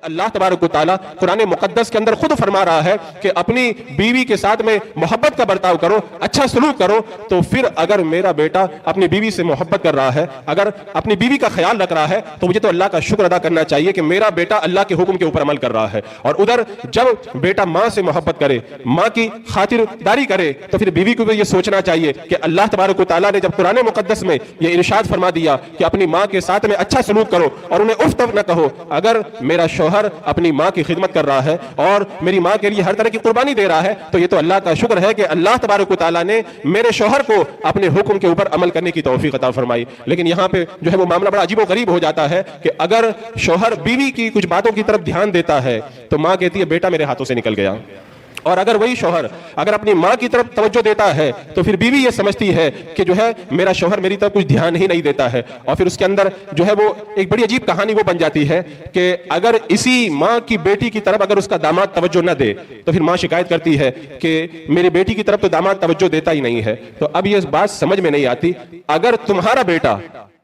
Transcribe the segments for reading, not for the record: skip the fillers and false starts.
اللہ تبارک و تعالیٰ قرآن مقدس کے اندر خود فرما رہا ہے کہ اپنی بیوی کے ساتھ میں محبت کا برتاؤ کرو، اچھا سلوک کرو. تو پھر اگر میرا بیٹا اپنی بیوی سے محبت کر رہا ہے، اگر اپنی بیوی کا خیال رکھ رہا ہے، تو مجھے تو اللہ کا شکر ادا کرنا چاہیے کہ میرا بیٹا اللہ کے حکم کے اوپر عمل کر رہا ہے. اور ادھر جب بیٹا ماں سے محبت کرے، ماں کی خاطر داری کرے، تو پھر بیوی کو بھی یہ سوچنا چاہیے کہ اللہ تبارک و تعالیٰ نے جب قرآن مقدس میں یہ ارشاد فرما دیا کہ اپنی ماں کے ساتھ میں اچھا سلوک کرو اور انہیں اف تک نہ کہو، اگر میرا شوہر اپنی ماں کی خدمت کر رہا ہے اور میری ماں کے لیے ہر طرح کی قربانی دے رہا ہے، تو یہ تو اللہ کا شکر ہے کہ اللہ تبارک و تعالیٰ نے میرے شوہر کو اپنے حکم کے اوپر عمل کرنے کی توفیق عطا فرمائی. لیکن یہاں پہ جو ہے وہ معاملہ بڑا عجیب و غریب ہو جاتا ہے کہ اگر شوہر بیوی کی کچھ باتوں کی طرف دھیان دیتا ہے تو ماں کہتی ہے بیٹا میرے ہاتھوں سے نکل گیا. اور اگر وہی شوہر اگر اپنی ماں کی طرف توجہ دیتا ہے تو پھر بیوی یہ سمجھتی ہے کہ جو ہے میرا شوہر میری طرف کچھ دھیان ہی نہیں دیتا ہے. اور پھر اس کے اندر جو ہے وہ ایک بڑی عجیب کہانی وہ بن جاتی ہے کہ اگر اسی ماں کی بیٹی کی طرف اگر اس کا داماد توجہ نہ دے تو پھر ماں شکایت کرتی ہے کہ میری بیٹی کی طرف تو داماد توجہ دیتا ہی نہیں ہے. تو اب یہ بات سمجھ میں نہیں آتی، اگر تمہارا بیٹا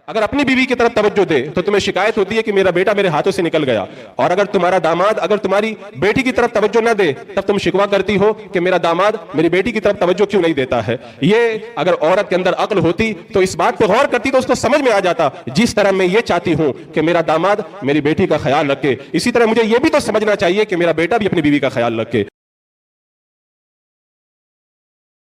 اگر اپنی بیوی کی طرف توجہ دے تو تمہیں شکایت ہوتی ہے کہ میرا بیٹا میرے ہاتھوں سے نکل گیا، اور اگر تمہارا داماد اگر تمہاری بیٹی کی طرف توجہ نہ دے تب تم شکوہ کرتی ہو کہ میرا داماد میری بیٹی کی طرف توجہ کیوں نہیں دیتا ہے. یہ اگر عورت کے اندر عقل ہوتی تو اس بات پہ غور کرتی تو اس کو سمجھ میں آ جاتا جس طرح میں یہ چاہتی ہوں کہ میرا داماد میری بیٹی کا خیال رکھے، اسی طرح مجھے یہ بھی تو سمجھنا چاہیے کہ میرا بیٹا بھی اپنی بیوی کا خیال رکھے.